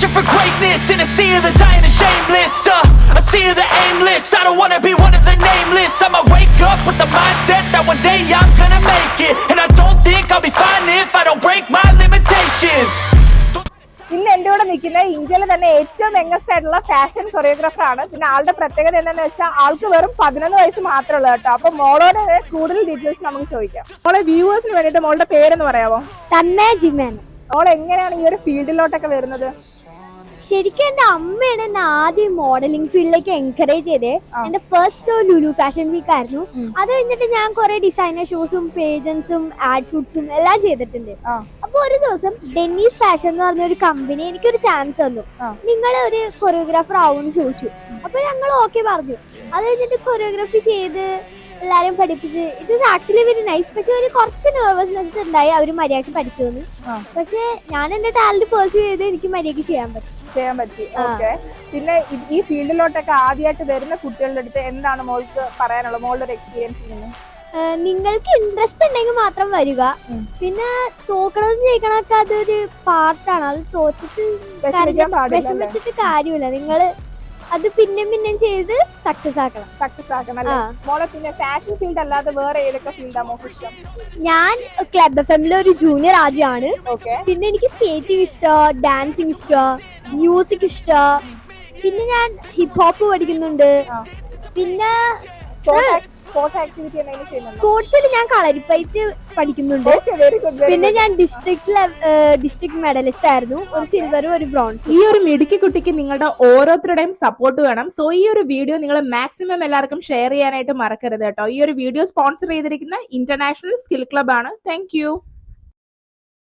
searching for greatness in a sea of the dying and shameless. A sea of the aimless. I don't wanna be one of the nameless. I'ma wake up with the mindset that one day I'm gonna make it. And I don't think I'll be fine if I don't break my limitations. ഇന്ന് എൻ്റെ കൂടെ നിൽക്കുന്ന ഇന്ത്യയിലെ തന്നെ ഏറ്റവും youngest ആയിട്ടുള്ള fashion choreographer ആണ്. പിന്നെ ആളുടെ പ്രത്യേകത എന്താണെന്ന് വെച്ചാൽ ആൾക്ക് വെറും 11 വയസ്സ് മാത്രമേ ഉള്ളൂ കേട്ടോ. അപ്പൊ മോളോട് കൂടുതൽ ഡീറ്റെയിൽസ് നമുക്ക് ചോദിക്കാം. മോളെ വ്യൂവേഴ്സിന് വേണ്ടിയിട്ട് മോളുടെ പേരെന്ന് പറയാമോ? തന്മയ ജിമാൻ. മോൾ എങ്ങനെയാണ് ഈ ഒരു ഫീൽഡിലോട്ടൊക്കെ വരുന്നത്? ശരിക്കും എന്റെ അമ്മയാണ് എന്നെ ആദ്യം മോഡലിംഗ് ഫീൽഡിലേക്ക് എൻകറേജ് ചെയ്തേ. എന്റെ first show Lulu fashion week ആയിരുന്നു. അത് കഴിഞ്ഞിട്ട് ഞാൻ കുറെ ഡിസൈനർ ഷോസും പേജൻസും ആഡ് ഷൂട്ട്സും എല്ലാം ചെയ്തിട്ടുണ്ട്. അപ്പൊ ഒരു ദിവസം ഡെന്നീസ് ഫാഷൻ എന്ന് പറഞ്ഞ ഒരു കമ്പനി എനിക്കൊരു ചാൻസ് തന്നു. നിങ്ങൾ ഒരു കൊറിയോഗ്രാഫർ ആവുമെന്ന് ചോദിച്ചു. അപ്പൊ ഞങ്ങൾ ഓക്കെ പറഞ്ഞു. അത് കഴിഞ്ഞിട്ട് കൊറിയോഗ്രാഫി ചെയ്ത് എല്ലാരും പഠിപ്പിച്ച് it was actually very nice. പക്ഷെ ഒരു കുറച്ച് നെർവസ്നെസ് ഉണ്ടായി അവര് മര്യാദക്ക് പഠിക്കുമെന്ന്. പക്ഷെ ഞാൻ എന്റെ ടാലന്റ് പേഴ്സ്യൂ ചെയ്ത് എനിക്ക് മര്യാദക്ക് ചെയ്യാൻ പറ്റി. ഓക്കെ. പിന്നെ ഈ ഫീൽഡിലോട്ടൊക്കെ ആദ്യമായിട്ട് വരുന്ന കുട്ടികളുടെ അടുത്ത് എന്താണ് മോൾക്ക് പറയാനുള്ളത്? മോളുടെ ഒരു എക്സ്പീരിയൻസ് നിങ്ങൾക്ക് ഇൻട്രസ്റ്റ് ഉണ്ടെങ്കിൽ മാത്രം വരിക. പിന്നെ തോക്കണതും ജയിക്കണമൊക്കെ അതൊരു പാർട്ടാണ്. അത് തോറ്റിട്ട് വിഷമിച്ചിട്ട് കാര്യമില്ല. നിങ്ങള് അത് പിന്നെയും ചെയ്ത് സക്സസ് ആക്കണം. മോളെ പിന്നെ ഫാഷൻ ഫീൽഡ് അല്ലാതെ വേറെ ഏതൊക്കെ ഫീൽഡാ മോൾക്ക് ഇഷ്ടം? ഞാൻ ക്ലബ് എഫ്എമ്മിലെ ഒരു ജൂനിയർ ആദ്യമാണ്. പിന്നെ എനിക്ക് സ്കേറ്റിംഗ് ഇഷ്ടം, ഡാൻസിങ് ഇഷ്ടം, മ്യൂസിക് ഇഷ്ടം. പിന്നെ ഞാൻ ഹിപ്പ് ഹോപ്പ് പഠിക്കുന്നുണ്ട്. പിന്നെ സ്പോർട്സിൽ ഞാൻ കളരിപ്പയറ്റ് പഠിക്കുന്നുണ്ട്. പിന്നെ ഞാൻ ഡിസ്ട്രിക്ട് മെഡലിസ്റ്റ് ആയിരുന്നു. ഒരു സിൽവറും ഒരു ബ്രോൺസ്. ഈ ഒരു മിടുക്കി കുട്ടിക്ക് നിങ്ങളുടെ ഓരോരുത്തരുടെയും സപ്പോർട്ട് വേണം. സോ ഈ ഒരു വീഡിയോ നിങ്ങൾ മാക്സിമം എല്ലാവർക്കും ഷെയർ ചെയ്യാനായിട്ട് മറക്കരുത് കേട്ടോ. ഈ ഒരു വീഡിയോ സ്പോൺസർ ചെയ്തിരിക്കുന്ന ഇന്റർനാഷണൽ സ്കിൽ ക്ലബ് ആണ്. Thank you.